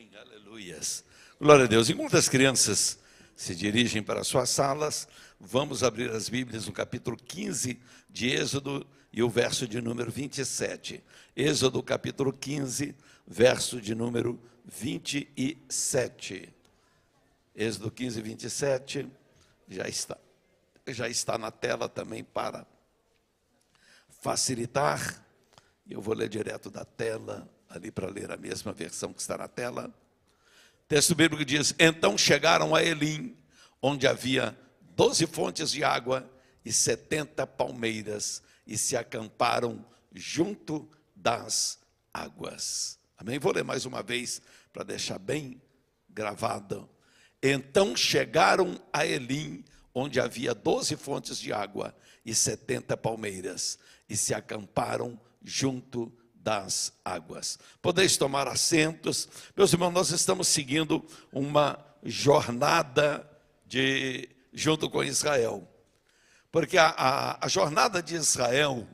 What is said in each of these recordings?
Amém, aleluias. Glória a Deus. Enquanto as crianças se dirigem para suas salas, vamos abrir as Bíblias no capítulo 15 de Êxodo e o verso de número 27. Êxodo capítulo 15, verso de número 27. Êxodo 15, 27, já está na tela também para facilitar. Eu vou ler direto da tela, ali para ler a mesma versão que está na tela. O texto bíblico diz: então chegaram a Elim, onde havia 12 fontes de água e 70 palmeiras, e se acamparam junto das águas. Amém? Vou ler mais uma vez, para deixar bem gravado. Então chegaram a Elim, onde havia 12 fontes de água e 70 palmeiras, e se acamparam junto das águas. Podeis tomar assentos. Meus irmãos, nós estamos seguindo uma jornada junto com Israel. Porque a jornada de Israel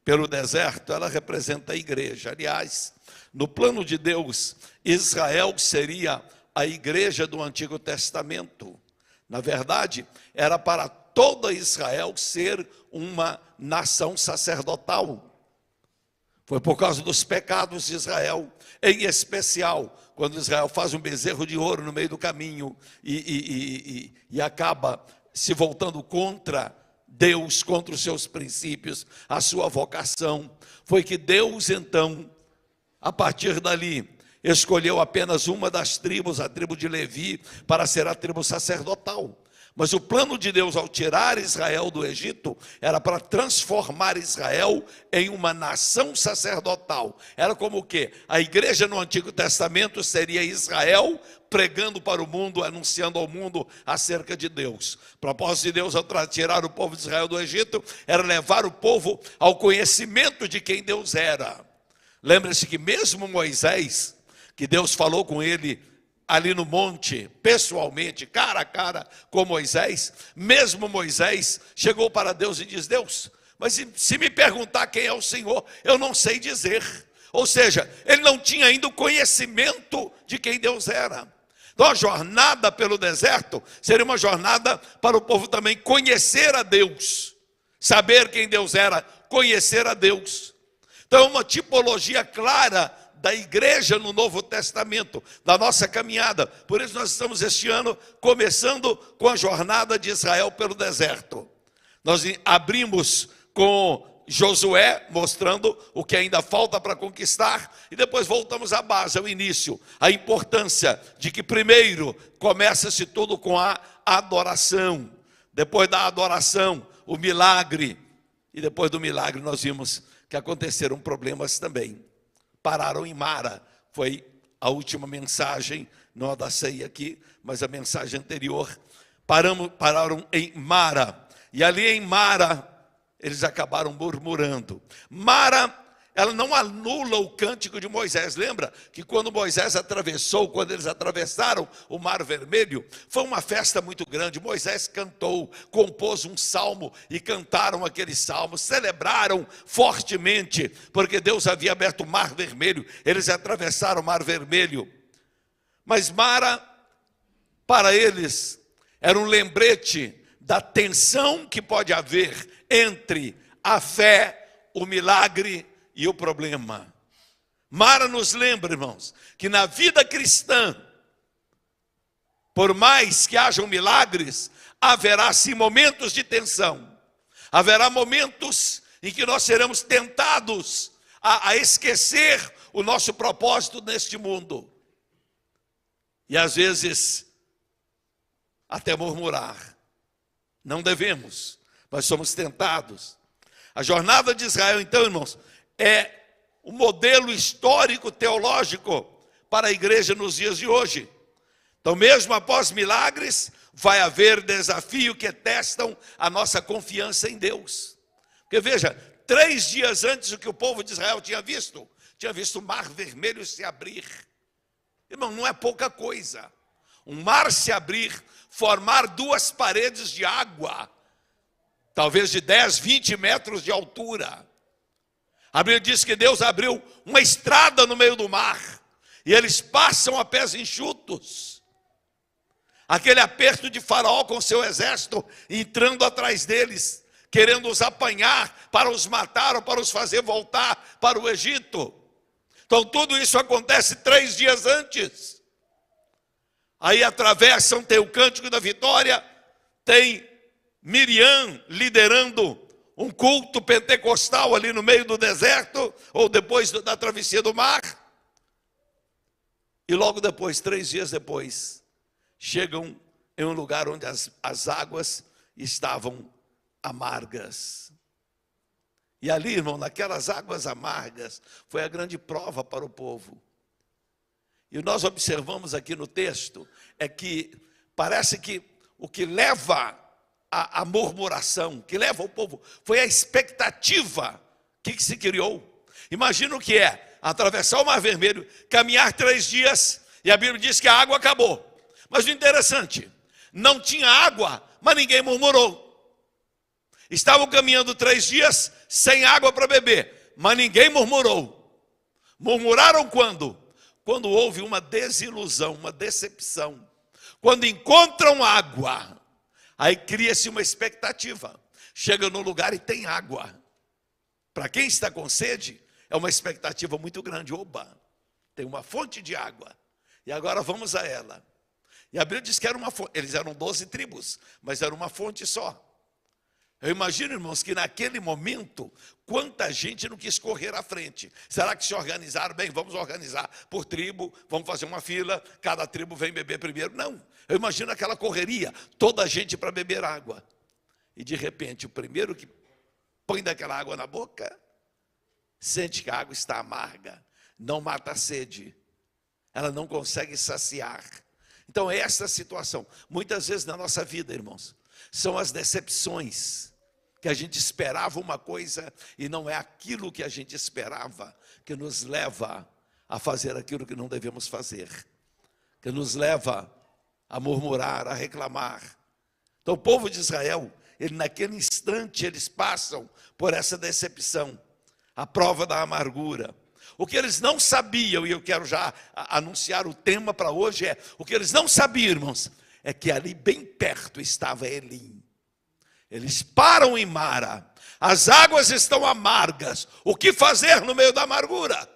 pelo deserto, ela representa a igreja. Aliás, no plano de Deus, Israel seria a igreja do Antigo Testamento. Na verdade, era para toda Israel ser uma nação sacerdotal. Foi por causa dos pecados de Israel, em especial, quando Israel faz um bezerro de ouro no meio do caminho e acaba se voltando contra Deus, contra os seus princípios, a sua vocação. Foi que Deus, então, a partir dali, escolheu apenas uma das tribos, a tribo de Levi, para ser a tribo sacerdotal. Mas o plano de Deus ao tirar Israel do Egito era para transformar Israel em uma nação sacerdotal. Era como o quê? A igreja no Antigo Testamento seria Israel pregando para o mundo, anunciando ao mundo acerca de Deus. O propósito de Deus ao tirar o povo de Israel do Egito era levar o povo ao conhecimento de quem Deus era. Lembre-se que mesmo Moisés, que Deus falou com ele ali no monte, pessoalmente, cara a cara com Moisés, mesmo Moisés chegou para Deus e diz: Deus, mas se me perguntar quem é o Senhor, eu não sei dizer. Ou seja, ele não tinha ainda o conhecimento de quem Deus era. Então a jornada pelo deserto seria uma jornada para o povo também conhecer a Deus, saber quem Deus era, conhecer a Deus. Então é uma tipologia clara da igreja no Novo Testamento, da nossa caminhada. Por isso nós estamos este ano começando com a jornada de Israel pelo deserto. Nós abrimos com Josué, mostrando o que ainda falta para conquistar, e depois voltamos à base, ao início, a importância de que primeiro começa-se tudo com a adoração, depois da adoração, o milagre, e depois do milagre nós vimos que aconteceram problemas também. Pararam em Mara, foi a última mensagem, não a da ceia aqui, mas a mensagem anterior. Pararam em Mara, e ali em Mara, eles acabaram murmurando. Mara, ela não anula o cântico de Moisés. Lembra que quando Moisés atravessou, quando eles atravessaram o Mar Vermelho, foi uma festa muito grande. Moisés cantou, compôs um salmo e cantaram aquele salmo, celebraram fortemente, porque Deus havia aberto o Mar Vermelho, eles atravessaram o Mar Vermelho. Mas Mara, para eles, era um lembrete da tensão que pode haver entre a fé, o milagre e o problema. Mara nos lembra, irmãos, que na vida cristã, por mais que hajam milagres, haverá sim momentos de tensão. Haverá momentos em que nós seremos tentados a esquecer o nosso propósito neste mundo. E às vezes, até murmurar. Não devemos, mas somos tentados. A jornada de Israel, então, irmãos, é um modelo histórico, teológico para a igreja nos dias de hoje. Então, mesmo após milagres, vai haver desafio que testam a nossa confiança em Deus. Porque veja, 3 dias antes do que o povo de Israel tinha visto o Mar Vermelho se abrir. Irmão, não é pouca coisa. Um mar se abrir, formar 2 paredes de água, talvez de 10, 20 metros de altura. A Bíblia diz que Deus abriu uma estrada no meio do mar. E eles passam a pés enxutos. Aquele aperto de Faraó com seu exército entrando atrás deles, querendo os apanhar para os matar ou para os fazer voltar para o Egito. Então tudo isso acontece 3 dias antes. Aí atravessam, tem o cântico da vitória, tem Miriam liderando um culto pentecostal ali no meio do deserto, ou depois da travessia do mar. E logo depois, 3 dias depois, chegam em um lugar onde as águas estavam amargas. E ali, irmão, naquelas águas amargas, foi a grande prova para o povo. E nós observamos aqui no texto, é que parece que o que leva a murmuração, que leva o povo, foi a expectativa que se criou. Imagina o que é atravessar o Mar Vermelho, caminhar 3 dias, e a Bíblia diz que a água acabou. Mas o interessante, não tinha água, mas ninguém murmurou. Estavam caminhando 3 dias sem água para beber, mas ninguém murmurou. Murmuraram quando? Quando houve uma desilusão, uma decepção. Quando encontram água, aí cria-se uma expectativa. Chega no lugar e tem água. Para quem está com sede, é uma expectativa muito grande. Oba, tem uma fonte de água. E agora vamos a ela. E a Bíblia diz que era uma fonte. Eles eram 12 tribos, mas era uma fonte só. Eu imagino, irmãos, que naquele momento, quanta gente não quis correr à frente. Será que se organizaram? Bem, vamos organizar por tribo, vamos fazer uma fila, cada tribo vem beber primeiro. Não, eu imagino aquela correria, toda a gente para beber água. E de repente, o primeiro que põe daquela água na boca, sente que a água está amarga, não mata a sede, ela não consegue saciar. Então é essa situação. Muitas vezes na nossa vida, irmãos, são as decepções, que a gente esperava uma coisa e não é aquilo que a gente esperava, que nos leva a fazer aquilo que não devemos fazer, que nos leva a murmurar, a reclamar. Então o povo de Israel, naquele instante eles passam por essa decepção, a prova da amargura. O que eles não sabiam, e eu quero já anunciar o tema para hoje, o que eles não sabiam, irmãos, é que ali bem perto estava Elim. Eles param em Mara, as águas estão amargas, o que fazer no meio da amargura?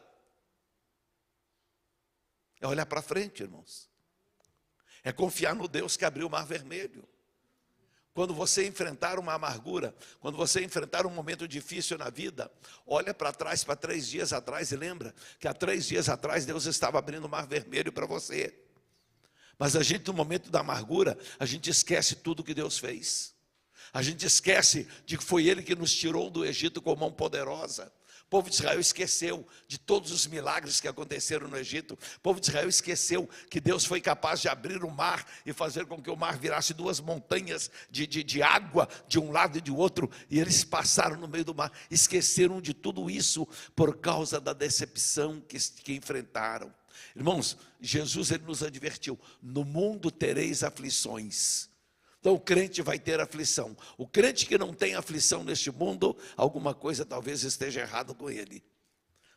É olhar para frente, irmãos, é confiar no Deus que abriu o Mar Vermelho. Quando você enfrentar uma amargura, quando você enfrentar um momento difícil na vida, olha para trás, para 3 dias atrás, e lembra que há 3 dias atrás Deus estava abrindo o Mar Vermelho para você. Mas a gente, no momento da amargura, a gente esquece tudo que Deus fez. A gente esquece de que foi Ele que nos tirou do Egito com mão poderosa. O povo de Israel esqueceu de todos os milagres que aconteceram no Egito. O povo de Israel esqueceu que Deus foi capaz de abrir o mar e fazer com que o mar virasse 2 montanhas de água de um lado e de outro. E eles passaram no meio do mar. Esqueceram de tudo isso por causa da decepção que enfrentaram. Irmãos, Jesus ele nos advertiu: no mundo tereis aflições. Então o crente vai ter aflição. O crente que não tem aflição neste mundo, alguma coisa talvez esteja errado com ele.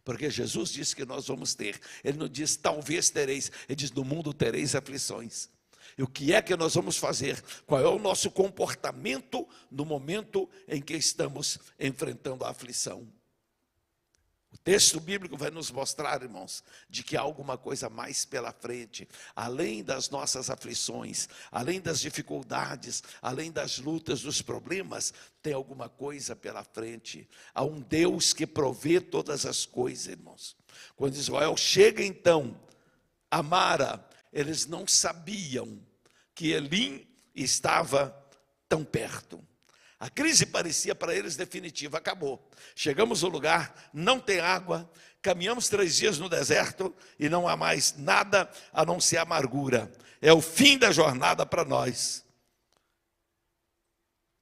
Porque Jesus disse que nós vamos ter. Ele não diz talvez tereis, ele diz no mundo tereis aflições. E o que é que nós vamos fazer? Qual é o nosso comportamento no momento em que estamos enfrentando a aflição? O texto bíblico vai nos mostrar, irmãos, de que há alguma coisa mais pela frente, além das nossas aflições, além das dificuldades, além das lutas, dos problemas, tem alguma coisa pela frente. Há um Deus que provê todas as coisas, irmãos. Quando Israel chega então a Mara, eles não sabiam que Elim estava tão perto. A crise parecia para eles definitiva, acabou. Chegamos no lugar, não tem água, caminhamos 3 dias no deserto e não há mais nada a não ser amargura. É o fim da jornada para nós.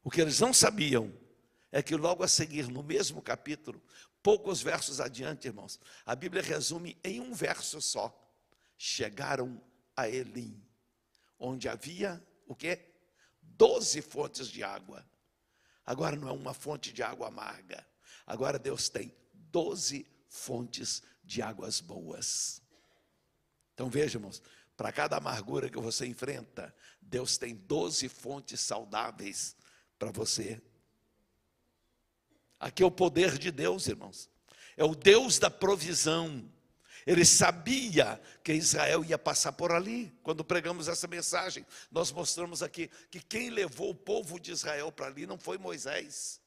O que eles não sabiam é que logo a seguir, no mesmo capítulo, poucos versos adiante, irmãos, a Bíblia resume em um verso só: chegaram a Elim, onde havia o quê? 12 fontes de água. Agora não é uma fonte de água amarga. Agora Deus tem 12 fontes de águas boas. Então veja, irmãos, para cada amargura que você enfrenta, Deus tem 12 fontes saudáveis para você. Aqui é o poder de Deus, irmãos. É o Deus da provisão. Ele sabia que Israel ia passar por ali. Quando pregamos essa mensagem, nós mostramos aqui que quem levou o povo de Israel para ali não foi Moisés.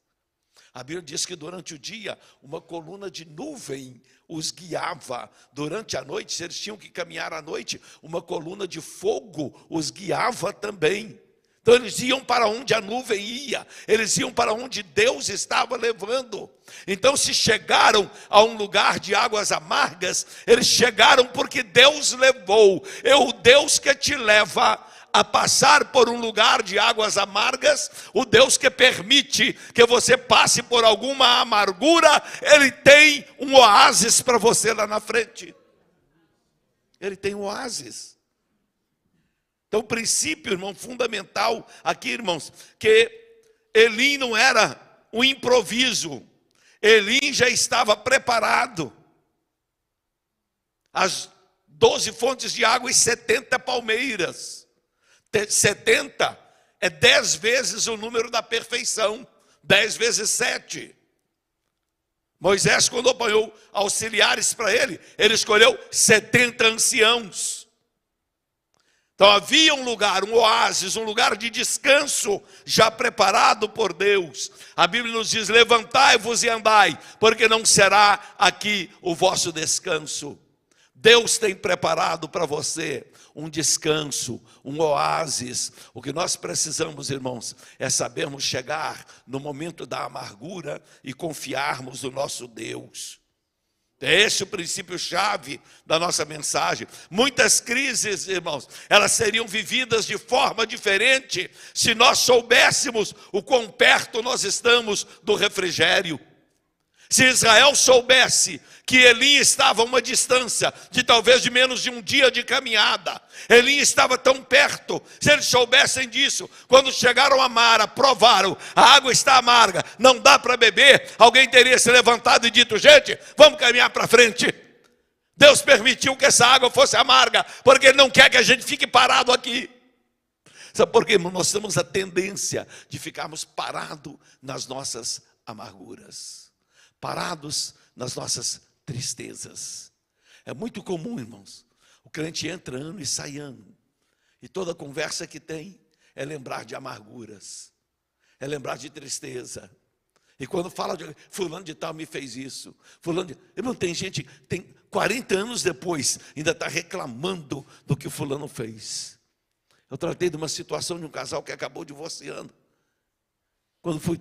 A Bíblia diz que durante o dia, uma coluna de nuvem os guiava. Durante a noite, se eles tinham que caminhar à noite, uma coluna de fogo os guiava também. Então eles iam para onde a nuvem ia, eles iam para onde Deus estava levando. Então se chegaram a um lugar de águas amargas, eles chegaram porque Deus levou. É o Deus que te leva a passar por um lugar de águas amargas, o Deus que permite que você passe por alguma amargura, Ele tem um oásis para você lá na frente. Ele tem um oásis. Então, o princípio, irmão, fundamental aqui, irmãos, que Elim não era um improviso. Elim já estava preparado. As 12 fontes de água e 70 palmeiras. 70 é 10 vezes o número da perfeição. 10 vezes 7. Moisés, quando apanhou auxiliares para ele, ele escolheu 70 anciãos. Então havia um lugar, um oásis, um lugar de descanso já preparado por Deus. A Bíblia nos diz: levantai-vos e andai, porque não será aqui o vosso descanso. Deus tem preparado para você um descanso, um oásis. O que nós precisamos, irmãos, é sabermos chegar no momento da amargura e confiarmos no nosso Deus. É esse o princípio-chave da nossa mensagem. Muitas crises, irmãos, elas seriam vividas de forma diferente se nós soubéssemos o quão perto nós estamos do refrigério. Se Israel soubesse que Elim estava a uma distância de talvez de menos de um dia de caminhada, Elim estava tão perto, se eles soubessem disso, quando chegaram a Mara, provaram, a água está amarga, não dá para beber, alguém teria se levantado e dito: gente, vamos caminhar para frente. Deus permitiu que essa água fosse amarga, porque Ele não quer que a gente fique parado aqui. Sabe por quê? Nós temos a tendência de ficarmos parados nas nossas amarguras, parados nas nossas tristezas. É muito comum, irmãos, o crente entra ano e sai ano, e toda conversa que tem é lembrar de amarguras, é lembrar de tristeza. E quando fala de fulano de tal me fez isso, fulano de... Irmão, tem gente que tem 40 anos depois ainda está reclamando do que o fulano fez. Eu tratei de uma situação de um casal que acabou divorciando. Quando fui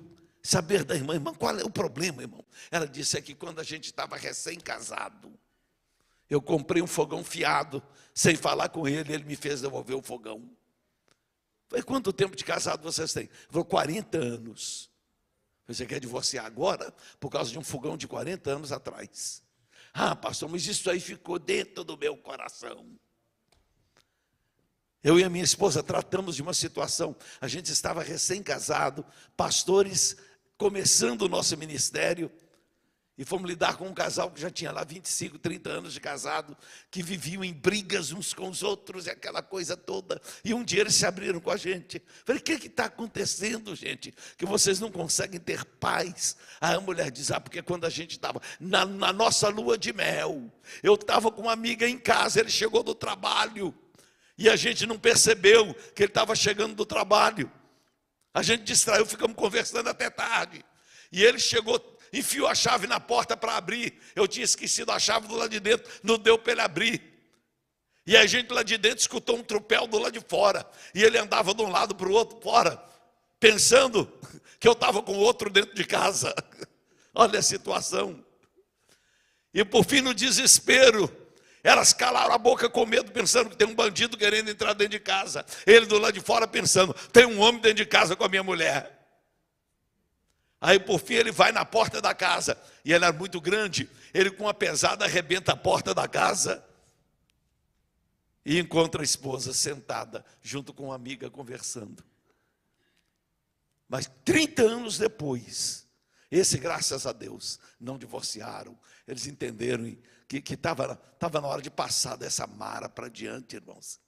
saber da irmã, qual é o problema, irmão? Ela disse que quando a gente estava recém-casado, eu comprei um fogão fiado, sem falar com ele, ele me fez devolver o fogão. Falei: quanto tempo de casado vocês têm? Ele falou: 40 anos. Você quer divorciar agora por causa de um fogão de 40 anos atrás? Ah, pastor, mas isso aí ficou dentro do meu coração. Eu e a minha esposa tratamos de uma situação. A gente estava recém-casado, pastores começando o nosso ministério, e fomos lidar com um casal que já tinha lá 25, 30 anos de casado, que viviam em brigas uns com os outros, e aquela coisa toda. E um dia eles se abriram com a gente. Falei: o que está acontecendo, gente? Que vocês não conseguem ter paz? Aí a mulher diz: porque quando a gente estava na nossa lua de mel, eu estava com uma amiga em casa, ele chegou do trabalho, e a gente não percebeu que ele estava chegando do trabalho. A gente distraiu, ficamos conversando até tarde. E ele chegou, enfiou a chave na porta para abrir. Eu tinha esquecido a chave do lado de dentro, não deu para ele abrir. E a gente lá de dentro escutou um tropel do lado de fora. E ele andava de um lado para o outro fora, pensando que eu estava com outro dentro de casa. Olha a situação. E por fim, no desespero, elas calaram a boca com medo, pensando que tem um bandido querendo entrar dentro de casa. Ele do lado de fora pensando: tem um homem dentro de casa com a minha mulher. Aí por fim ele vai na porta da casa, e ela era muito grande. Ele com uma pesada arrebenta a porta da casa e encontra a esposa sentada junto com uma amiga conversando. Mas 30 anos depois, Esse, graças a Deus, não divorciaram. Eles entenderam que estava na hora de passar dessa mara para diante, irmãos.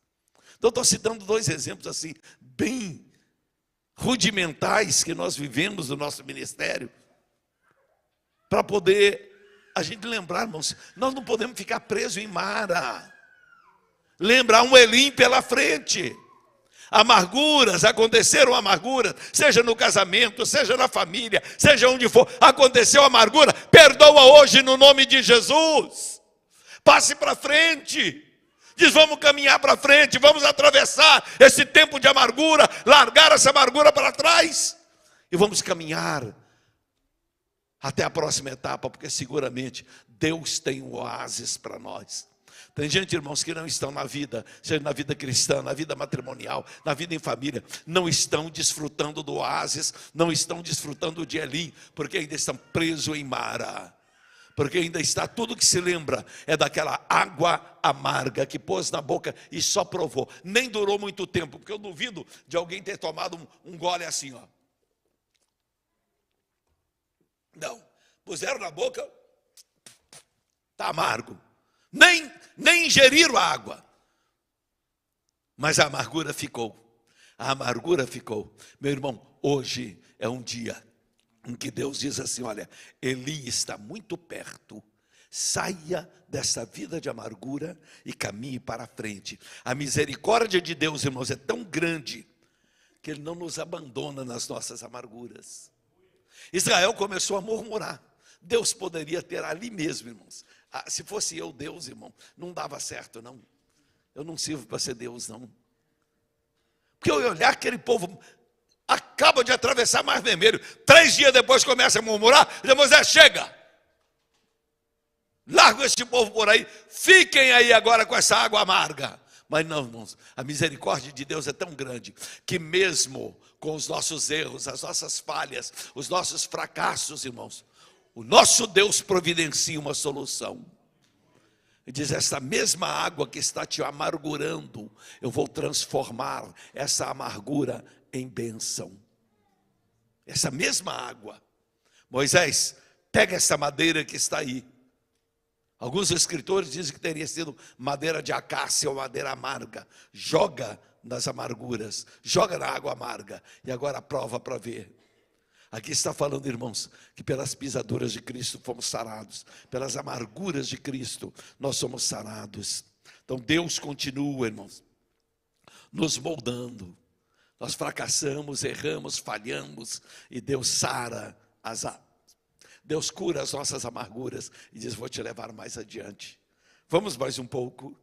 Então, estou citando 2 exemplos assim, bem rudimentais que nós vivemos no nosso ministério, para poder a gente lembrar, irmãos, nós não podemos ficar presos em mara. Lembrar um Elim pela frente. Amarguras, aconteceram amarguras, seja no casamento, seja na família, seja onde for, aconteceu amargura, perdoa hoje no nome de Jesus. Passe para frente. Diz, vamos caminhar para frente, vamos atravessar esse tempo de amargura, largar essa amargura para trás e vamos caminhar até a próxima etapa, porque seguramente Deus tem um oásis para nós. Tem gente, irmãos, que não estão na vida, seja na vida cristã, na vida matrimonial, na vida em família, não estão desfrutando do oásis, não estão desfrutando de Elim, porque ainda estão presos em Mara. Porque ainda está, tudo que se lembra é daquela água amarga que pôs na boca e só provou. Nem durou muito tempo, porque eu duvido de alguém ter tomado um gole assim, ó. Não, puseram na boca, está amargo. Nem ingeriram a água. Mas a amargura ficou. A amargura ficou. Meu irmão, hoje é um dia em que Deus diz assim, olha, Elim está muito perto, saia dessa vida de amargura e caminhe para a frente. A misericórdia de Deus, irmãos, é tão grande que Ele não nos abandona nas nossas amarguras. Israel começou a murmurar. Deus poderia ter ali mesmo, irmãos. Se fosse eu Deus, irmão, não dava certo, não. Eu não sirvo para ser Deus, não. Porque eu ia olhar aquele povo, acaba de atravessar Mar Vermelho, 3 dias depois começa a murmurar, e Moisés, chega, larga esse povo por aí, fiquem aí agora com essa água amarga. Mas não, irmãos, a misericórdia de Deus é tão grande, que mesmo com os nossos erros, as nossas falhas, os nossos fracassos, irmãos, o nosso Deus providencia uma solução. Ele diz, essa mesma água que está te amargurando, eu vou transformar essa amargura em bênção. Essa mesma água. Moisés, pega essa madeira que está aí. Alguns escritores dizem que teria sido madeira de acácia ou madeira amarga. Joga nas amarguras, joga na água amarga. E agora prova para ver. Aqui está falando, irmãos, que pelas pisaduras de Cristo fomos sarados. Pelas amarguras de Cristo nós somos sarados. Então Deus continua, irmãos, nos moldando. Nós fracassamos, erramos, falhamos, e Deus sara Deus cura as nossas amarguras e diz, vou te levar mais adiante. Vamos mais um pouco.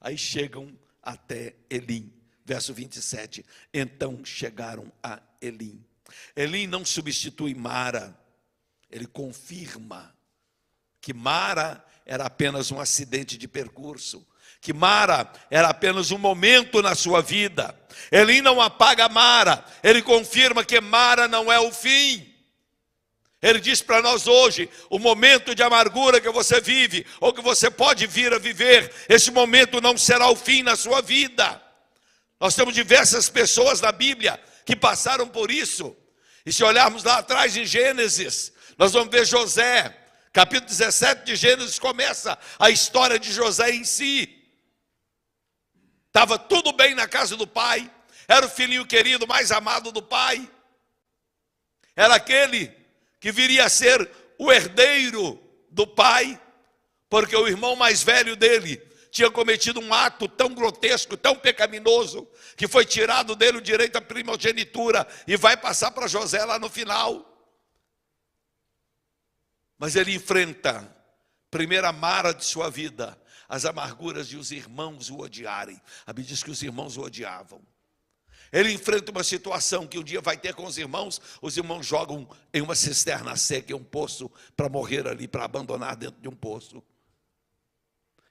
Aí chegam até Elim, verso 27. Então chegaram a Elim. Elim não substitui Mara, ele confirma que Mara era apenas um acidente de percurso, que Mara era apenas um momento na sua vida. Elim não apaga Mara, ele confirma que Mara não é o fim. Ele diz para nós hoje, o momento de amargura que você vive, ou que você pode vir a viver, esse momento não será o fim na sua vida. Nós temos diversas pessoas na Bíblia que passaram por isso. E se olharmos lá atrás em Gênesis, nós vamos ver José. Capítulo 17 de Gênesis começa a história de José em si. Estava tudo bem na casa do pai. Era o filhinho querido, mais amado do pai. Era aquele que viria a ser o herdeiro do pai, porque o irmão mais velho dele tinha cometido um ato tão grotesco, tão pecaminoso, que foi tirado dele o direito à primogenitura e vai passar para José lá no final. Mas ele enfrenta, primeira mara de sua vida, as amarguras de os irmãos o odiarem. A Bíblia diz que os irmãos o odiavam. Ele enfrenta uma situação que um dia vai ter com os irmãos jogam em uma cisterna seca, em um poço, para morrer ali, para abandonar dentro de um poço.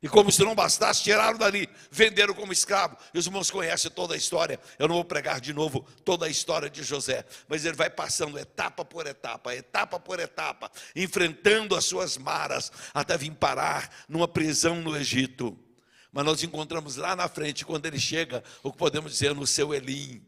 E como se não bastasse, tiraram dali, venderam como escravo. E os irmãos conhecem toda a história. Eu não vou pregar de novo toda a história de José, mas ele vai passando etapa por etapa, enfrentando as suas maras, até vir parar numa prisão no Egito. Mas nós encontramos lá na frente, quando ele chega, o que podemos dizer no seu Elim.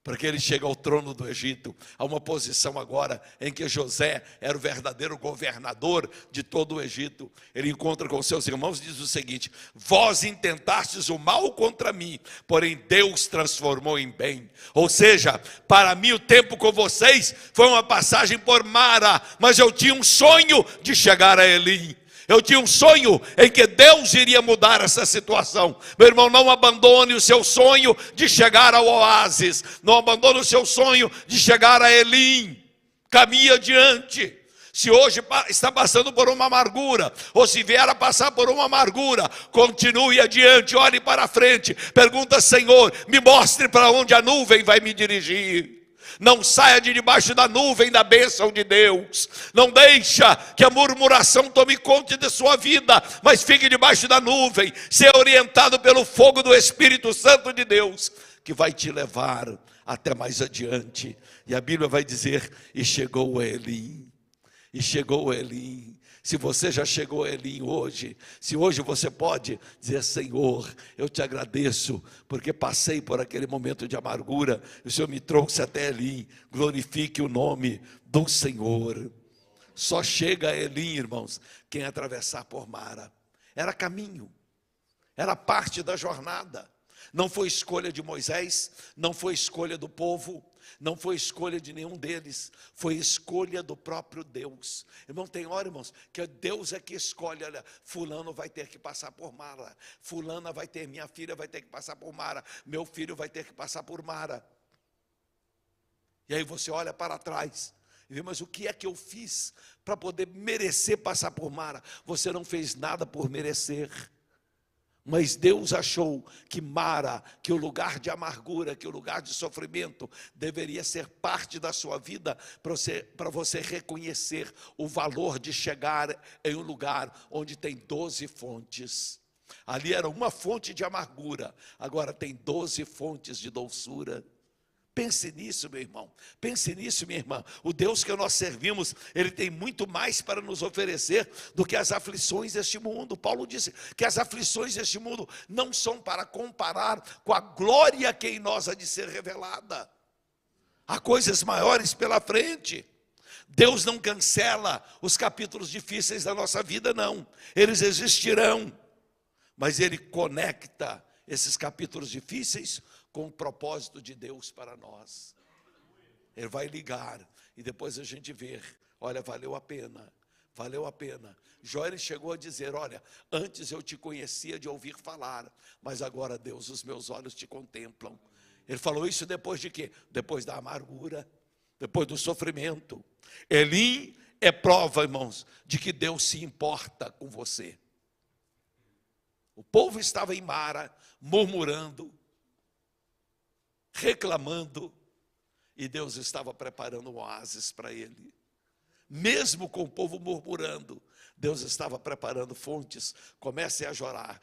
porque ele chega ao trono do Egito, a uma posição agora em que José era o verdadeiro governador de todo o Egito. Ele encontra com seus irmãos e diz o seguinte: vós intentastes o mal contra mim, porém Deus transformou em bem. Ou seja, para mim o tempo com vocês foi uma passagem por Mara, mas eu tinha um sonho de chegar a Elim. Eu tinha um sonho em que Deus iria mudar essa situação. Meu irmão, não abandone o seu sonho de chegar ao oásis. Não abandone o seu sonho de chegar a Elim. Caminhe adiante. Se hoje está passando por uma amargura, ou se vier a passar por uma amargura, continue adiante, olhe para frente. Pergunta: Senhor, me mostre para onde a nuvem vai me dirigir. Não saia de debaixo da nuvem da bênção de Deus. Não deixa que a murmuração tome conta de sua vida, mas fique debaixo da nuvem, ser orientado pelo fogo do Espírito Santo de Deus, que vai te levar até mais adiante. E a Bíblia vai dizer: e chegou a Elim. E chegou a Elim. Se você já chegou a Elim hoje, se hoje você pode dizer: Senhor, eu te agradeço, porque passei por aquele momento de amargura, e o Senhor me trouxe até Elim. Glorifique o nome do Senhor. Só chega a Elim, irmãos, quem atravessar por Mara. Era caminho, era parte da jornada. Não foi escolha de Moisés, não foi escolha do povo, não foi escolha de nenhum deles, foi escolha do próprio Deus. Irmão, tem hora, irmãos, que Deus é que escolhe: olha, fulano vai ter que passar por Mara, fulana vai ter, minha filha vai ter que passar por Mara, meu filho vai ter que passar por Mara. E aí você olha para trás e vê: mas o que é que eu fiz para poder merecer passar por Mara? Você não fez nada por merecer. Mas Deus achou que Mara, que o lugar de amargura, que o lugar de sofrimento deveria ser parte da sua vida, para você reconhecer o valor de chegar em um lugar onde tem 12 fontes. Ali era uma fonte de amargura, agora tem 12 fontes de doçura. Pense nisso, meu irmão, pense nisso, minha irmã. O Deus que nós servimos, Ele tem muito mais para nos oferecer do que as aflições deste mundo. Paulo disse que as aflições deste mundo não são para comparar com a glória que em nós há de ser revelada. Há coisas maiores pela frente. Deus não cancela os capítulos difíceis da nossa vida, não. Eles existirão, mas Ele conecta esses capítulos difíceis com o propósito de Deus para nós. Ele vai ligar e depois a gente vê: olha, valeu a pena, valeu a pena. Jó, ele chegou a dizer: olha, antes eu te conhecia de ouvir falar, mas agora, Deus, os meus olhos te contemplam. Ele falou isso depois de quê? Depois da amargura, depois do sofrimento. Elim é prova, irmãos, de que Deus se importa com você. O povo estava em Mara, murmurando, reclamando, e Deus estava preparando um oásis para ele. Mesmo com o povo murmurando, Deus estava preparando fontes. Comecem a jorrar,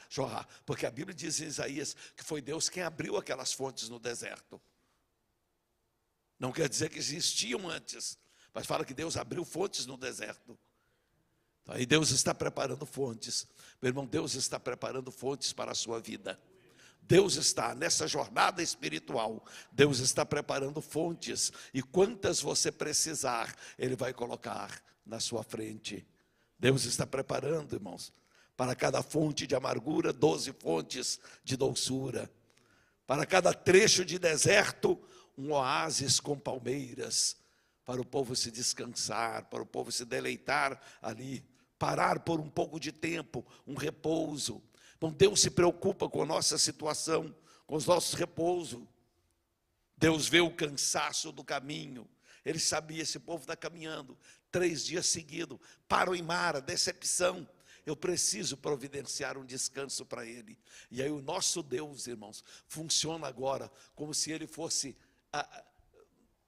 porque a Bíblia diz em Isaías que foi Deus quem abriu aquelas fontes no deserto. Não quer dizer que existiam antes, mas fala que Deus abriu fontes no deserto. Aí Deus está preparando fontes. Meu irmão, Deus está preparando fontes para a sua vida. Deus está nessa jornada espiritual, Deus está preparando fontes, e quantas você precisar, Ele vai colocar na sua frente. Deus está preparando, irmãos, para cada fonte de amargura, 12 fontes de doçura. Para cada trecho de deserto, um oásis com palmeiras, para o povo se descansar, para o povo se deleitar ali, parar por um pouco de tempo, um repouso. Então Deus se preocupa com a nossa situação, com os nossos repousos. Deus vê o cansaço do caminho. Ele sabia: esse povo está caminhando 3 dias seguidos, param em Mara, decepção. Eu preciso providenciar um descanso para ele. E aí o nosso Deus, irmãos, funciona agora como se ele fosse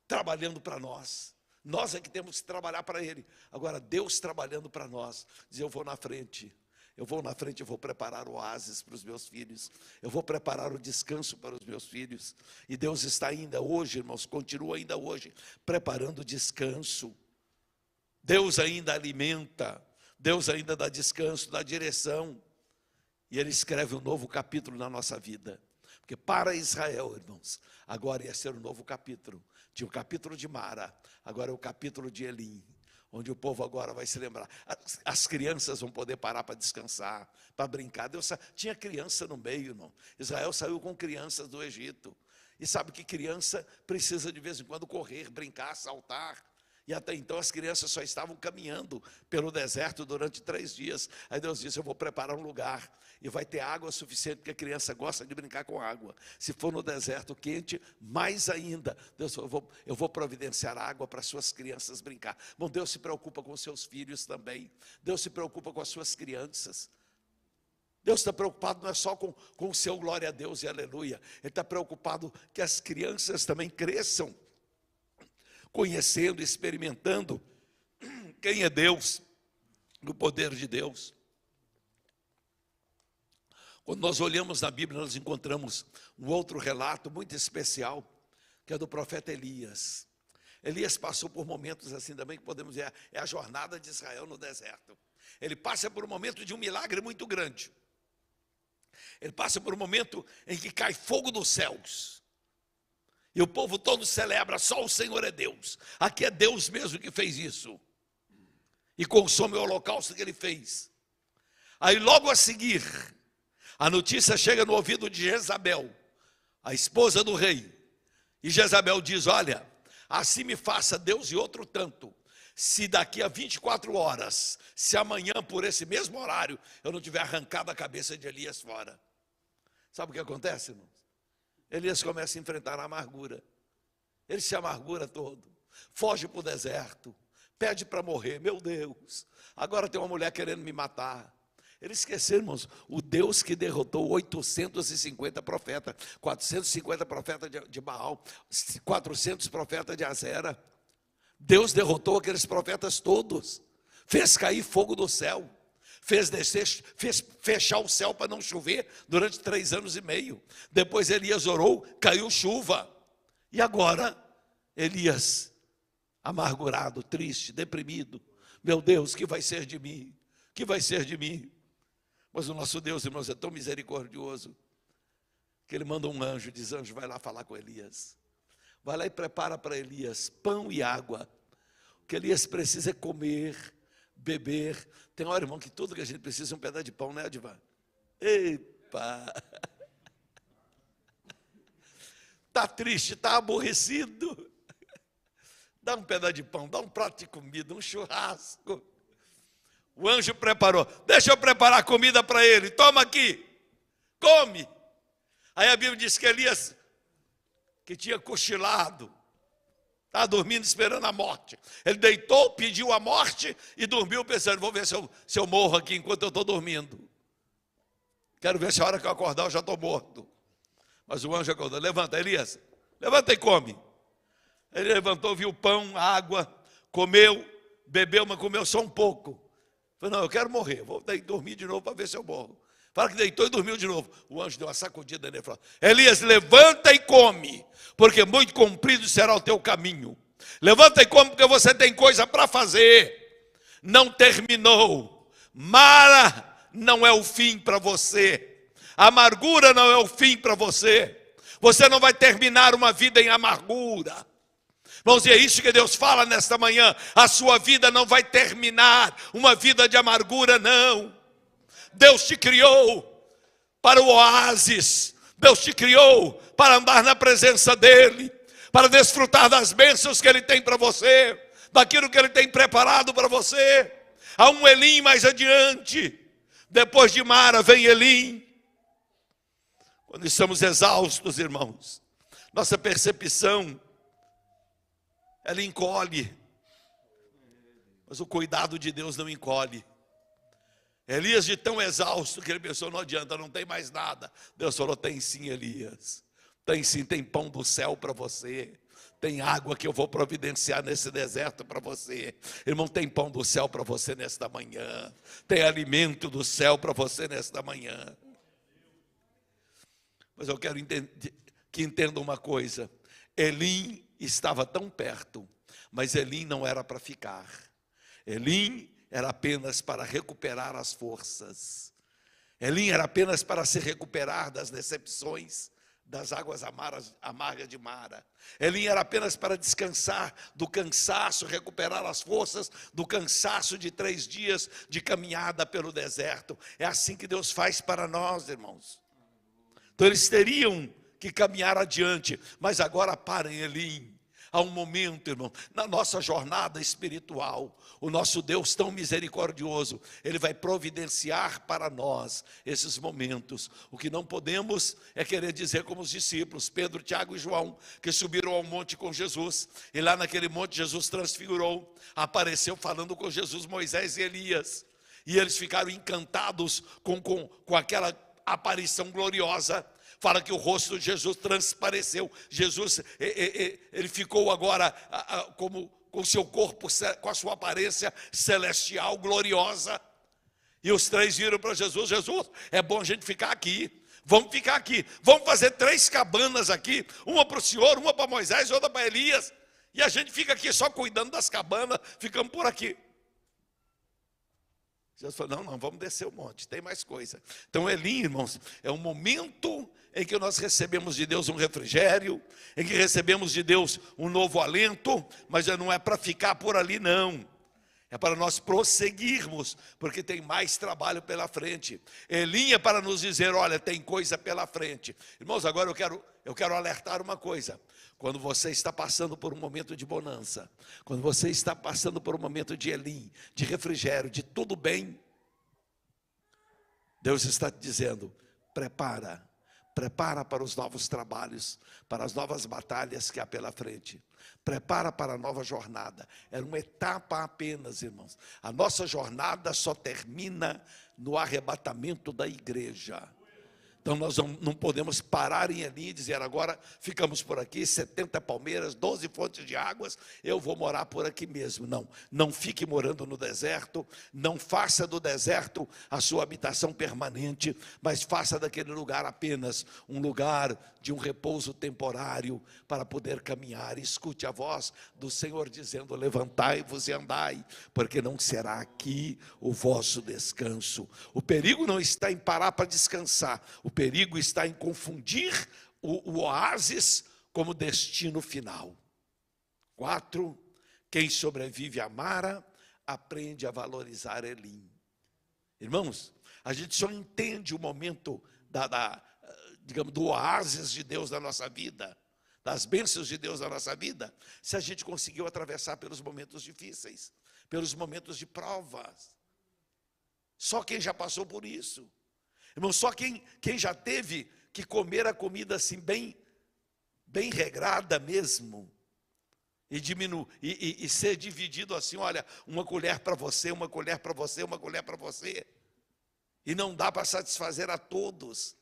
trabalhando para nós. Nós é que temos que trabalhar para ele. Agora Deus trabalhando para nós, diz: eu vou na frente. Eu vou na frente, eu vou preparar o oásis para os meus filhos. Eu vou preparar o descanso para os meus filhos. E Deus está ainda hoje, irmãos, continua ainda hoje, preparando o descanso. Deus ainda alimenta. Deus ainda dá descanso, dá direção. E Ele escreve um novo capítulo na nossa vida. Porque para Israel, irmãos, agora ia ser um novo capítulo. Tinha o capítulo de Mara, agora é o capítulo de Elim, onde o povo agora vai se lembrar. As crianças vão poder parar para descansar, para brincar. Tinha criança no meio, irmão. Israel saiu com crianças do Egito. E sabe que criança precisa de vez em quando correr, brincar, saltar. E até então as crianças só estavam caminhando pelo deserto durante 3 dias. Aí Deus disse: eu vou preparar um lugar e vai ter água suficiente, porque a criança gosta de brincar com água. Se for no deserto quente, mais ainda, Deus, eu vou providenciar água para suas crianças brincar. Bom, Deus se preocupa com seus filhos também. Deus se preocupa com as suas crianças. Deus está preocupado não é só com o seu glória a Deus e aleluia. Ele está preocupado que as crianças também cresçam, conhecendo, experimentando quem é Deus, o poder de Deus. Quando nós olhamos na Bíblia, nós encontramos um outro relato muito especial, que é do profeta Elias. Elias passou por momentos assim também, que podemos dizer, é a jornada de Israel no deserto. Ele passa por um momento de um milagre muito grande. Ele passa por um momento em que cai fogo dos céus. E o povo todo celebra, só o Senhor é Deus. Aqui é Deus mesmo que fez isso. E consome o holocausto que ele fez. Aí logo a seguir, a notícia chega no ouvido de Jezabel, a esposa do rei. E Jezabel diz: olha, assim me faça Deus e outro tanto, se daqui a 24 horas, se amanhã por esse mesmo horário, eu não tiver arrancado a cabeça de Elias fora. Sabe o que acontece, irmãos? Elias começa a enfrentar a amargura. Ele se amargura todo, foge para o deserto, pede para morrer. Meu Deus, agora tem uma mulher querendo me matar. Ele esqueceu, irmãos, o Deus que derrotou 850 profetas, 450 profetas de Baal, 400 profetas de Azera. Deus derrotou aqueles profetas todos, fez cair fogo do céu, fez fechar o céu para não chover durante 3 anos e meio. Depois Elias orou, caiu chuva. E agora, Elias, amargurado, triste, deprimido. Meu Deus, o que vai ser de mim? O que vai ser de mim? Mas o nosso Deus, irmãos, é tão misericordioso, que ele manda um anjo, diz: anjo, vai lá falar com Elias. Vai lá e prepara para Elias pão e água. O que Elias precisa é comer, beber. Tem hora, irmão, que tudo que a gente precisa é um pedaço de pão, né, Adivan? Epa! Está triste, está aborrecido. Dá um pedaço de pão, dá um prato de comida, um churrasco. O anjo preparou: deixa eu preparar comida para ele, toma aqui, come. Aí a Bíblia diz que Elias, que tinha cochilado, estava dormindo esperando a morte. Ele deitou, pediu a morte e dormiu pensando: vou ver se eu morro aqui enquanto eu estou dormindo. Quero ver se a hora que eu acordar eu já estou morto. Mas o anjo acordou: levanta, Elias, levanta e come. Ele levantou, viu pão, água, comeu, bebeu, mas comeu só um pouco. Falei: não, eu quero morrer, vou dormir de novo para ver se eu morro. Fala que deitou e dormiu de novo. O anjo deu uma sacudida nele e falou: Elias, levanta e come, porque muito comprido será o teu caminho. Levanta e come, porque você tem coisa para fazer. Não terminou. Mara não é o fim para você. Amargura não é o fim para você. Você não vai terminar uma vida em amargura. Irmãos, e é isso que Deus fala nesta manhã: a sua vida não vai terminar uma vida de amargura, não. Deus te criou para o oásis, Deus te criou para andar na presença dEle, para desfrutar das bênçãos que Ele tem para você, daquilo que Ele tem preparado para você. Há um Elim mais adiante, depois de Mara vem Elim. Quando estamos exaustos, irmãos, nossa percepção, ela encolhe, mas o cuidado de Deus não encolhe. Elias, de tão exausto que ele pensou: não adianta, não tem mais nada. Deus falou: tem sim, Elias, tem sim, tem pão do céu para você, tem água que eu vou providenciar nesse deserto para você. Irmão, tem pão do céu para você nesta manhã, tem alimento do céu para você nesta manhã. Mas eu quero que entenda uma coisa: Elim estava tão perto, mas Elim não era para ficar. Elim era apenas para recuperar as forças. Elim era apenas para se recuperar das decepções, das águas amargas de Mara. Elim era apenas para descansar do cansaço, recuperar as forças do cansaço de 3 dias de caminhada pelo deserto. É assim que Deus faz para nós, irmãos. Então eles teriam que caminhar adiante, mas agora para em Elim. Há um momento, irmão, na nossa jornada espiritual, o nosso Deus tão misericordioso, Ele vai providenciar para nós esses momentos. O que não podemos é querer dizer como os discípulos, Pedro, Tiago e João, que subiram ao monte com Jesus, e lá naquele monte Jesus transfigurou, apareceu falando com Jesus, Moisés e Elias, e eles ficaram encantados com aquela aparição gloriosa. Fala que o rosto de Jesus transpareceu. Jesus, ele ficou agora como com seu corpo, com a sua aparência celestial, gloriosa. E os 3 viram para Jesus, Jesus, é bom a gente ficar aqui. Vamos ficar aqui. Vamos fazer 3 cabanas aqui. Uma para o Senhor, uma para Moisés, outra para Elias. E a gente fica aqui só cuidando das cabanas, ficamos por aqui. Jesus falou, não, vamos descer o monte, tem mais coisa. Então Elim, irmãos, é um momento em que nós recebemos de Deus um refrigério, em que recebemos de Deus um novo alento, mas não é para ficar por ali não. É para nós prosseguirmos, porque tem mais trabalho pela frente. Elim é para nos dizer, olha, tem coisa pela frente. Irmãos, agora eu quero alertar uma coisa. Quando você está passando por um momento de bonança, quando você está passando por um momento de Elim, de refrigério, de tudo bem, Deus está te dizendo, prepara para os novos trabalhos, para as novas batalhas que há pela frente. Prepara para a nova jornada. É uma etapa apenas, irmãos. A nossa jornada só termina no arrebatamento da igreja. Então nós não podemos parar em Elim e dizer, agora ficamos por aqui, 70 palmeiras, 12 fontes de águas, eu vou morar por aqui mesmo. Não fique morando no deserto, não faça do deserto a sua habitação permanente, mas faça daquele lugar apenas um lugar de um repouso temporário para poder caminhar. Escute a voz do Senhor dizendo, levantai-vos e andai, porque não será aqui o vosso descanso. O perigo não está em parar para descansar, o perigo está em confundir o oásis como destino final. 4, quem sobrevive a Mara, aprende a valorizar Elim. Irmãos, a gente só entende o momento digamos, do oásis de Deus na nossa vida, das bênçãos de Deus na nossa vida, se a gente conseguiu atravessar pelos momentos difíceis, pelos momentos de provas. Só quem já passou por isso. Irmão, só quem já teve que comer a comida assim bem regrada mesmo, e ser dividido assim, olha, uma colher para você, uma colher para você, uma colher para você, e não dá para satisfazer a todos,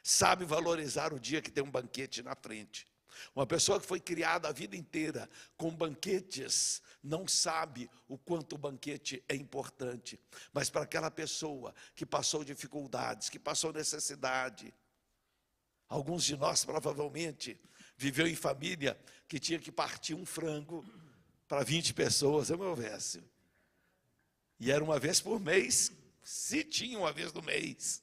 sabe valorizar o dia que tem um banquete na frente. Uma pessoa que foi criada a vida inteira com banquetes, não sabe o quanto o banquete é importante. Mas para aquela pessoa que passou dificuldades, que passou necessidade, alguns de nós provavelmente viveu em família que tinha que partir um frango para 20 pessoas, é o meu verso. E era uma vez por mês, se tinha uma vez no mês.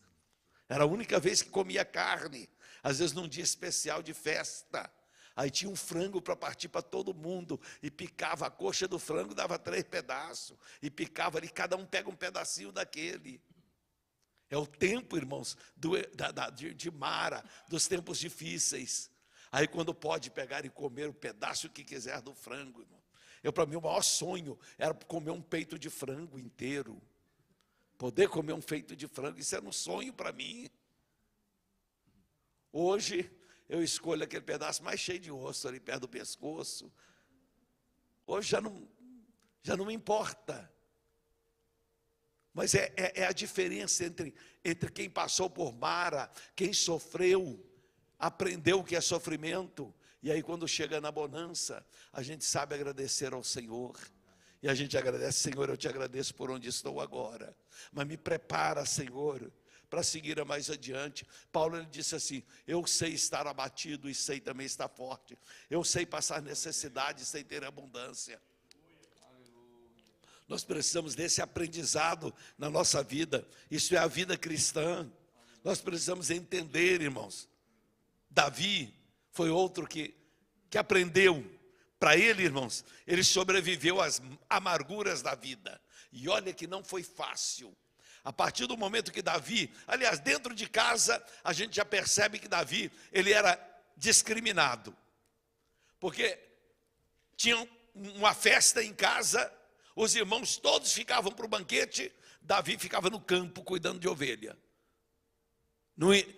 Era a única vez que comia carne, às vezes num dia especial de festa. Aí tinha um frango para partir para todo mundo, e picava a coxa do frango, dava 3 pedaços, e picava ali, cada um pega um pedacinho daquele. É o tempo, irmãos, de Mara, dos tempos difíceis. Aí quando pode pegar e comer o pedaço que quiser do frango, irmão. Para mim, o maior sonho era comer um peito de frango inteiro. Poder comer um peito de frango, isso era um sonho para mim. Hoje, eu escolho aquele pedaço mais cheio de osso ali perto do pescoço. Hoje já não me importa. Mas é a diferença entre quem passou por Mara, quem sofreu, aprendeu o que é sofrimento. E aí quando chega na bonança, a gente sabe agradecer ao Senhor. E a gente agradece, Senhor, eu te agradeço por onde estou agora. Mas me prepara, Senhor, para seguir mais adiante. Paulo, ele disse assim, eu sei estar abatido e sei também estar forte. Eu sei passar necessidade sem ter abundância. Nós precisamos desse aprendizado na nossa vida. Isso é a vida cristã. Nós precisamos entender, irmãos. Davi foi outro que aprendeu. Para ele, irmãos, ele sobreviveu às amarguras da vida. E olha que não foi fácil. A partir do momento que Davi, aliás, dentro de casa, a gente já percebe que Davi, ele era discriminado. Porque tinha uma festa em casa, os irmãos todos ficavam para o banquete, Davi ficava no campo cuidando de ovelha.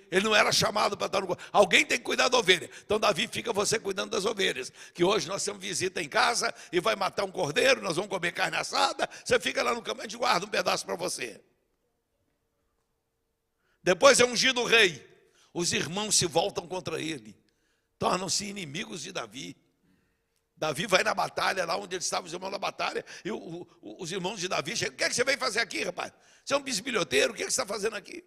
Ele não era chamado para estar no... Alguém tem que cuidar da ovelha. Então Davi fica você cuidando das ovelhas. Que hoje nós temos visita em casa e vai matar um cordeiro, nós vamos comer carne assada. Você fica lá no campo, a gente guarda um pedaço para você. Depois é ungido o rei. Os irmãos se voltam contra ele. Tornam-se inimigos de Davi. Davi vai na batalha, lá onde ele estava, os irmãos na batalha, e os irmãos de Davi chegam. O que é que você veio fazer aqui, rapaz? Você é um bisbilhoteiro, o que é que você está fazendo aqui?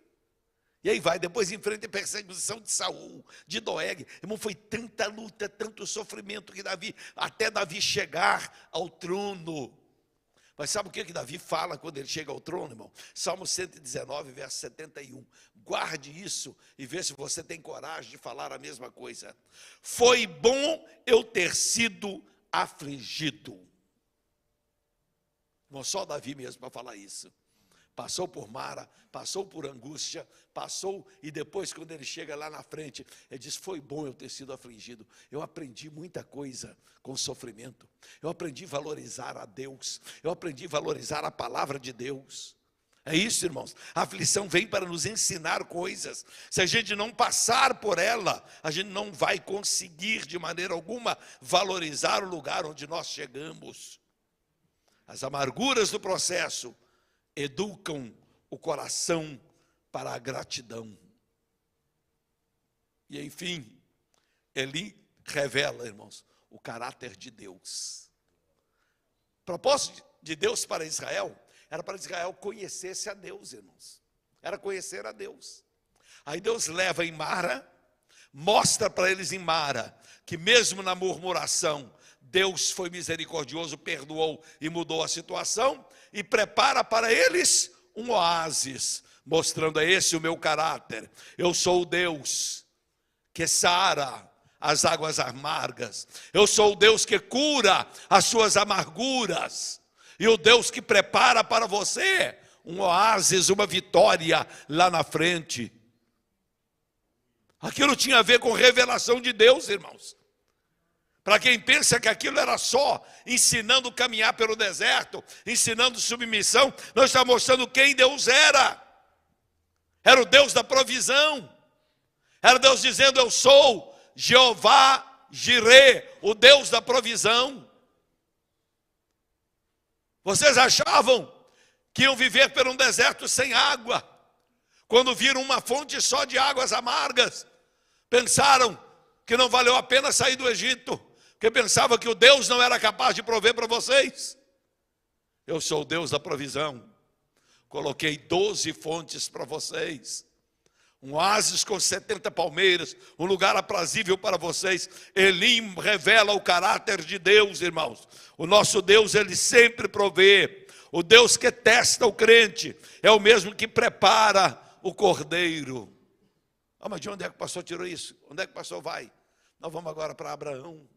E aí vai, depois enfrenta a perseguição de Saul, de Doeg. Irmão, foi tanta luta, tanto sofrimento que até Davi chegar ao trono. Mas sabe o que Davi fala quando ele chega ao trono, irmão? Salmo 119, verso 71. Guarde isso e vê se você tem coragem de falar a mesma coisa. Foi bom eu ter sido afligido. Irmão, só Davi mesmo para falar isso. Passou por Mara, passou por angústia, passou, e depois quando ele chega lá na frente, ele diz, foi bom eu ter sido afligido. Eu aprendi muita coisa com o sofrimento. Eu aprendi a valorizar a Deus. Eu aprendi a valorizar a palavra de Deus. É isso, irmãos. A aflição vem para nos ensinar coisas. Se a gente não passar por ela, a gente não vai conseguir de maneira alguma valorizar o lugar onde nós chegamos. As amarguras do processo educam o coração para a gratidão. E enfim, ele revela, irmãos, o caráter de Deus. O propósito de Deus para Israel era para Israel conhecesse a Deus, irmãos. Era conhecer a Deus. Aí Deus leva em Mara, mostra para eles em Mara, que mesmo na murmuração, Deus foi misericordioso, perdoou e mudou a situação, e prepara para eles um oásis, mostrando a esse o meu caráter. Eu sou o Deus que sara as águas amargas. Eu sou o Deus que cura as suas amarguras. E o Deus que prepara para você um oásis, uma vitória lá na frente. Aquilo tinha a ver com revelação de Deus, irmãos. Para quem pensa que aquilo era só ensinando a caminhar pelo deserto, ensinando submissão, nós estamos mostrando quem Deus era. Era o Deus da provisão. Era Deus dizendo, eu sou Jeová Jirê, o Deus da provisão. Vocês achavam que iam viver por um deserto sem água, quando viram uma fonte só de águas amargas, pensaram que não valeu a pena sair do Egito, porque pensavam que o Deus não era capaz de prover para vocês. Eu sou o Deus da provisão. Coloquei 12 fontes para vocês, um oásis com 70 palmeiras, um lugar aprazível para vocês. Elim revela o caráter de Deus, irmãos. O nosso Deus, ele sempre provê. O Deus que testa o crente é o mesmo que prepara o cordeiro. Ah, mas de onde é que o pastor tirou isso? Onde é que o pastor vai? Nós vamos agora para Abraão.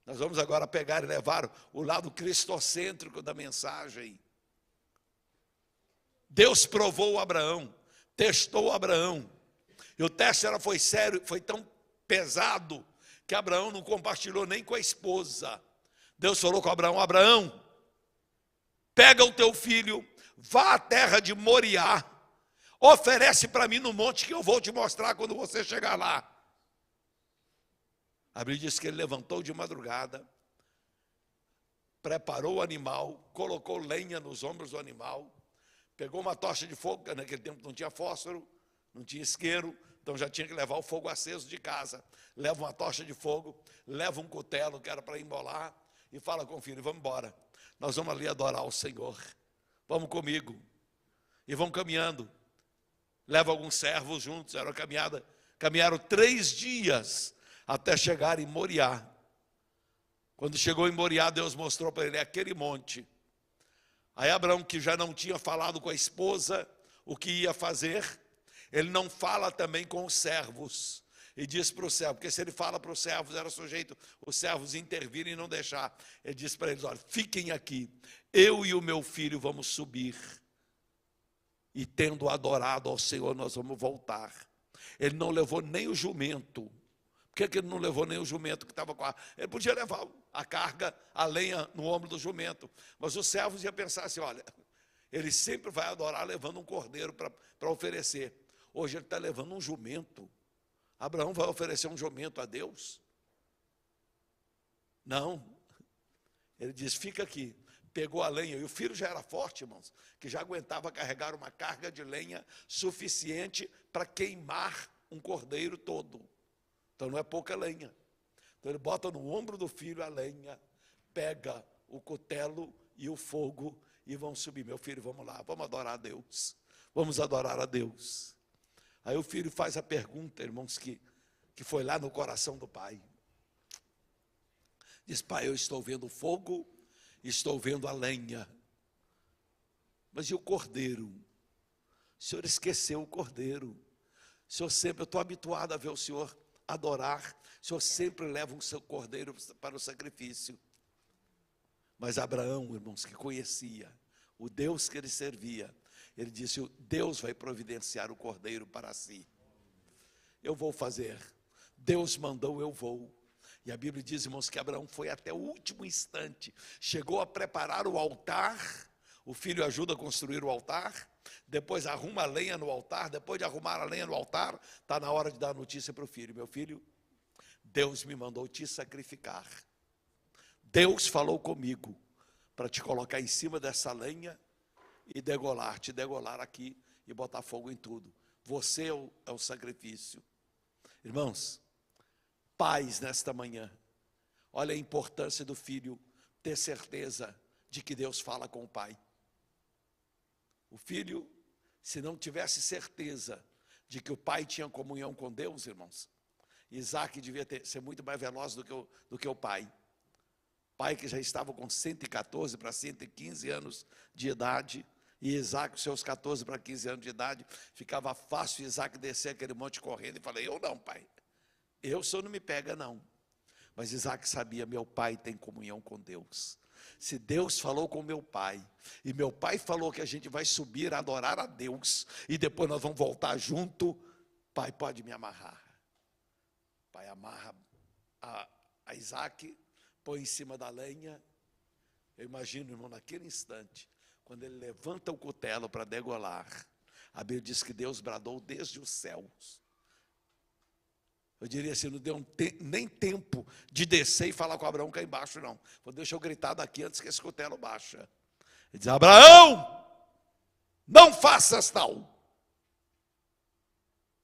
Nós vamos agora pegar e levar o lado cristocêntrico da mensagem. Deus provou Abraão, testou Abraão. E o teste foi sério, foi tão pesado, que Abraão não compartilhou nem com a esposa. Deus falou com Abraão, Abraão, pega o teu filho, vá à terra de Moriá, oferece para mim no monte que eu vou te mostrar quando você chegar lá. A Bíblia diz que ele levantou de madrugada, preparou o animal, colocou lenha nos ombros do animal, pegou uma tocha de fogo, porque naquele tempo não tinha fósforo, não tinha isqueiro, então já tinha que levar o fogo aceso de casa. Leva uma tocha de fogo, leva um cutelo que era para embolar, e fala com o filho, vamos embora, nós vamos ali adorar o Senhor, vamos comigo. E vão caminhando, leva alguns servos juntos, era uma caminhada, caminharam 3 dias, até chegar em Moriá. Quando chegou em Moriá, Deus mostrou para ele aquele monte. Aí Abraão, que já não tinha falado com a esposa o que ia fazer, Ele não fala também com os servos. E diz para o servo, porque se ele fala para os servos, era sujeito os servos intervirem e não deixar. Ele diz para eles, olha, fiquem aqui, eu e o meu filho vamos subir. E tendo adorado ao Senhor, nós vamos voltar. Ele não levou nem o jumento. Por que ele não levou nem o jumento que estava com a... Ele podia levar a carga, a lenha no ombro do jumento. Mas os servos iam pensar assim, olha, ele sempre vai adorar levando um cordeiro para oferecer. Hoje ele está levando um jumento. Abraão vai oferecer um jumento a Deus? Não. Ele diz, fica aqui. Pegou a lenha, e o filho já era forte, irmãos, que já aguentava carregar uma carga de lenha suficiente para queimar um cordeiro todo. Então não é pouca lenha. Então ele bota no ombro do filho a lenha, pega o cutelo e o fogo e vão subir. Meu filho, vamos lá, vamos adorar a Deus. Vamos adorar a Deus. Aí o filho faz a pergunta, irmãos, que foi lá no coração do pai. Diz, pai, eu estou vendo o fogo, estou vendo a lenha. Mas e o cordeiro? O senhor esqueceu o cordeiro. O senhor sempre, eu estou habituado a ver o senhor adorar. O senhor sempre leva o seu cordeiro para o sacrifício. Mas Abraão, irmãos, que conhecia o Deus que ele servia, ele disse, Deus vai providenciar o cordeiro para si. Eu vou fazer. Deus mandou, eu vou. E a Bíblia diz, irmãos, que Abraão foi até o último instante. Chegou a preparar o altar. O filho ajuda a construir o altar. Depois arruma a lenha no altar. Depois de arrumar a lenha no altar, está na hora de dar a notícia para o filho. Meu filho, Deus me mandou te sacrificar. Deus falou comigo para te colocar em cima dessa lenha e te degolar aqui e botar fogo em tudo. Você é o sacrifício. Irmãos, pais nesta manhã, olha a importância do filho ter certeza de que Deus fala com o pai. O filho, se não tivesse certeza de que o pai tinha comunhão com Deus, irmãos, Isaac devia ser muito mais veloz do que o pai. Pai que já estava com 114 para 115 anos de idade, e Isaac, com seus 14 para 15 anos de idade, ficava fácil Isaac descer aquele monte correndo e falei, eu não, pai, o senhor não me pega não. Mas Isaac sabia, meu pai tem comunhão com Deus. Se Deus falou com meu pai, e meu pai falou que a gente vai subir a adorar a Deus, e depois nós vamos voltar junto, pai, pode me amarrar. Pai amarra a Isaac, põe em cima da lenha. Eu imagino, irmão, naquele instante, quando ele levanta o cutelo para degolar, a Bíblia diz que Deus bradou desde os céus. Eu diria assim, não deu nem tempo de descer e falar com Abraão cá embaixo, não. Deixa eu gritar daqui antes que esse cutelo baixa. Ele diz, Abraão, não faças tal.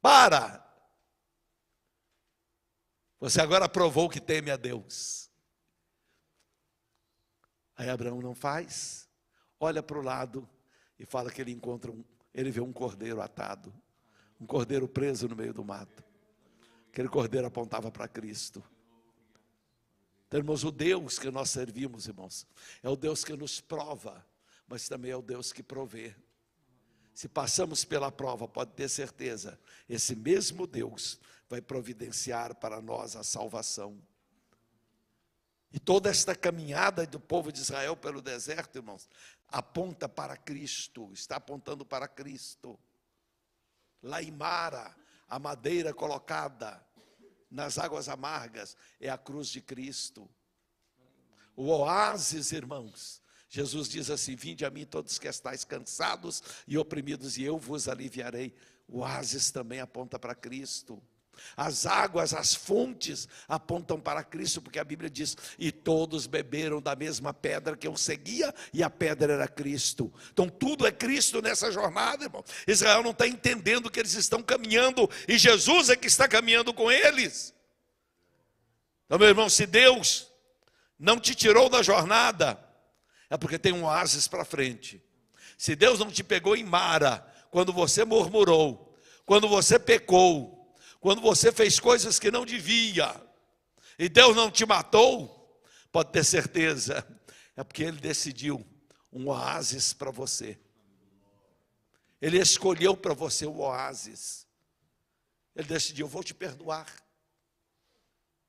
Para. Você agora provou que teme a Deus. Aí Abraão não faz. Olha para o lado e fala que ele vê um cordeiro atado, um cordeiro preso no meio do mato. Aquele cordeiro apontava para Cristo. Então, irmãos, o Deus que nós servimos, irmãos, é o Deus que nos prova, mas também é o Deus que provê. Se passamos pela prova, pode ter certeza, esse mesmo Deus vai providenciar para nós a salvação. E toda esta caminhada do povo de Israel pelo deserto, irmãos, aponta para Cristo, está apontando para Cristo. Lá em Mara, a madeira colocada nas águas amargas é a cruz de Cristo. O oásis, irmãos, Jesus diz assim, vinde a mim todos que estáis cansados e oprimidos, e eu vos aliviarei. O oásis também aponta para Cristo. As águas, as fontes apontam para Cristo, porque a Bíblia diz, e todos beberam da mesma pedra que eu seguia, e a pedra era Cristo. Então tudo é Cristo nessa jornada, irmão. Israel não está entendendo que eles estão caminhando, e Jesus é que está caminhando com eles. Então, meu irmão, se Deus não te tirou da jornada, é porque tem um oásis para frente. Se Deus não te pegou em Mara, quando você murmurou, quando você pecou, quando você fez coisas que não devia, e Deus não te matou, pode ter certeza, é porque Ele decidiu um oásis para você. Ele escolheu para você o oásis. Ele decidiu: eu vou te perdoar.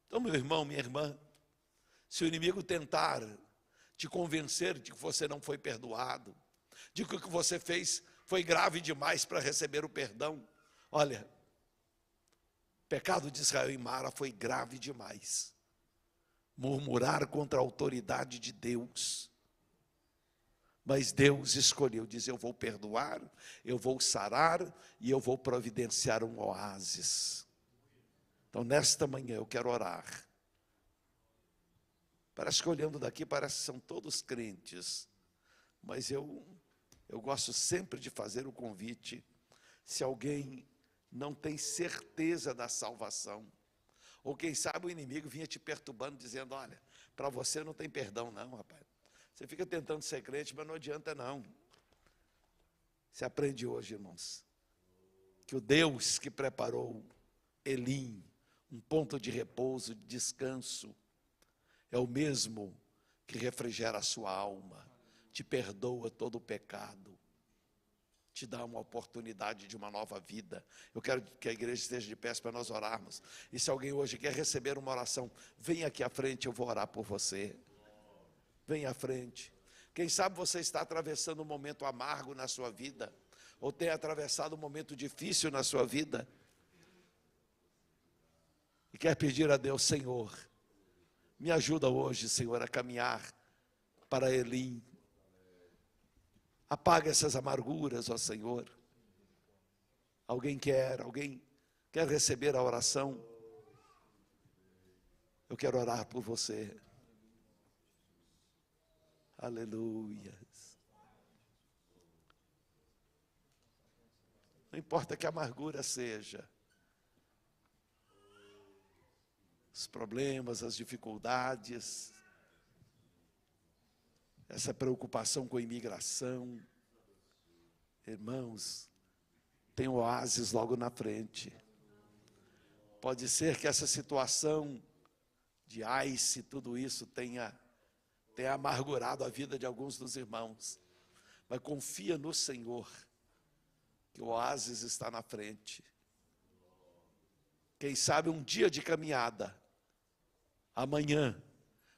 Então, meu irmão, minha irmã, se o inimigo tentar te convencer de que você não foi perdoado, de que o que você fez foi grave demais para receber o perdão, olha, o pecado de Israel e Mara foi grave demais. Murmurar contra a autoridade de Deus. Mas Deus escolheu, diz: eu vou perdoar, eu vou sarar e eu vou providenciar um oásis. Então, nesta manhã eu quero orar. Parece que olhando daqui, parece que são todos crentes. Mas eu gosto sempre de fazer o convite. Se alguém não tem certeza da salvação, ou quem sabe o inimigo vinha te perturbando, dizendo: olha, para você não tem perdão não, rapaz. Você fica tentando ser crente, mas não adianta não. Você aprende hoje, irmãos, que o Deus que preparou Elim, um ponto de repouso, de descanso, é o mesmo que refrigera a sua alma, te perdoa todo o pecado, te dá uma oportunidade de uma nova vida. Eu quero que a igreja esteja de pé para nós orarmos. E se alguém hoje quer receber uma oração, vem aqui à frente, eu vou orar por você. Vem à frente. Quem sabe você está atravessando um momento amargo na sua vida, ou tem atravessado um momento difícil na sua vida, e quer pedir a Deus: Senhor, me ajuda hoje, Senhor, a caminhar para Elim. Apaga essas amarguras, ó Senhor. Alguém quer receber a oração? Eu quero orar por você. Aleluia. Não importa que amargura seja, os problemas, as dificuldades, essa preocupação com a imigração, irmãos, tem um oásis logo na frente. Pode ser que essa situação de ICE, tudo isso tenha amargurado a vida de alguns dos irmãos, mas confia no Senhor, que o oásis está na frente. Quem sabe um dia de caminhada, amanhã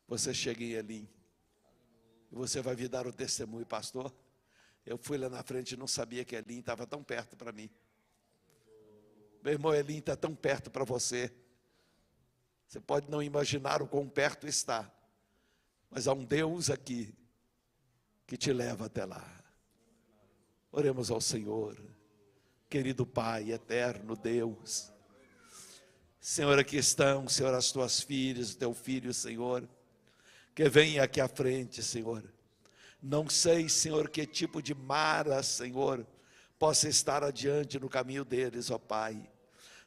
você chega em Elim, e você vai vir dar o testemunho: pastor, eu fui lá na frente e não sabia que Elim estava tão perto para mim. Meu irmão, Elim está tão perto para você. Você pode não imaginar o quão perto está, mas há um Deus aqui que te leva até lá. Oremos ao Senhor. Querido Pai, eterno Deus, Senhor, aqui estão, Senhor, as tuas filhas, o teu filho, Senhor, que venha aqui à frente, Senhor. Não sei, Senhor, que tipo de mara, Senhor, possa estar adiante no caminho deles, ó Pai.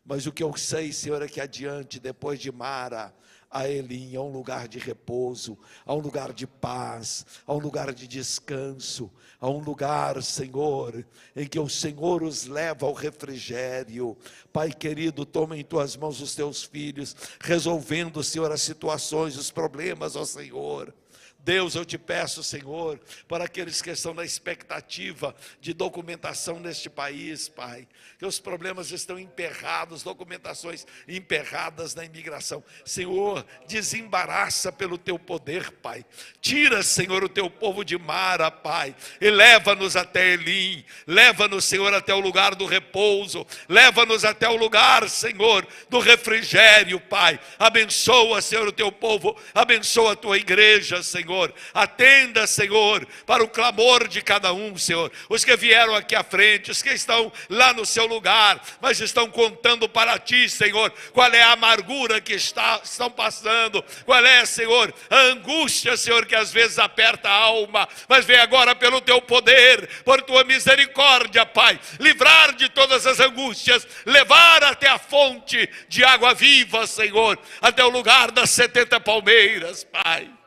Mas o que eu sei, Senhor, é que adiante, depois de Mara, a Elim, há um lugar de repouso, há um lugar de paz, há um lugar de descanso, há um lugar, Senhor, em que o Senhor os leva ao refrigério. Pai querido, toma em tuas mãos os teus filhos, resolvendo, Senhor, as situações, os problemas, ó Senhor. Deus, eu te peço, Senhor, para aqueles que estão na expectativa de documentação neste país, Pai, que os problemas estão emperrados, documentações emperradas na imigração. Senhor, desembaraça pelo teu poder, Pai. Tira, Senhor, o teu povo de Mara, Pai, e leva-nos até Elim, leva-nos, Senhor, até o lugar do repouso, leva-nos até o lugar, Senhor, do refrigério, Pai. Abençoa, Senhor, o teu povo, abençoa a tua igreja, Senhor. Atenda, Senhor, para o clamor de cada um, Senhor. Os que vieram aqui à frente, os que estão lá no seu lugar, mas estão contando para ti, Senhor, qual é a amargura que estão passando, qual é, Senhor, a angústia, Senhor, que às vezes aperta a alma, mas vem agora pelo teu poder, por tua misericórdia, Pai, livrar de todas as angústias, levar até a fonte de água viva, Senhor, até o lugar das 70 palmeiras, Pai.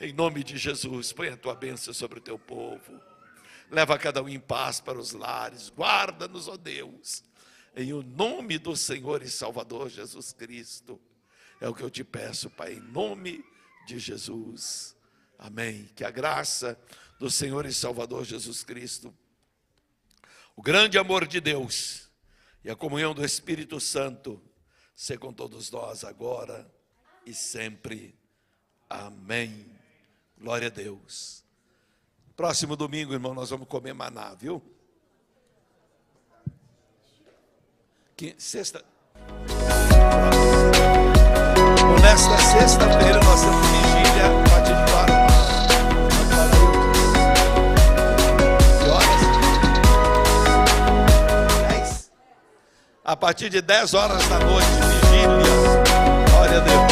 Em nome de Jesus, põe a tua bênção sobre o teu povo. Leva cada um em paz para os lares. Guarda-nos, ó Deus. Em o nome do Senhor e Salvador Jesus Cristo. É o que eu te peço, Pai, em nome de Jesus. Amém. Que a graça do Senhor e Salvador Jesus Cristo, o grande amor de Deus e a comunhão do Espírito Santo ser com todos nós agora e sempre. Amém. Glória a Deus. Próximo domingo, irmão, nós vamos comer maná, viu? Sexta. Nesta sexta-feira nós temos vigília a partir de 10. A partir de 10 horas da noite, vigília. Glória a Deus.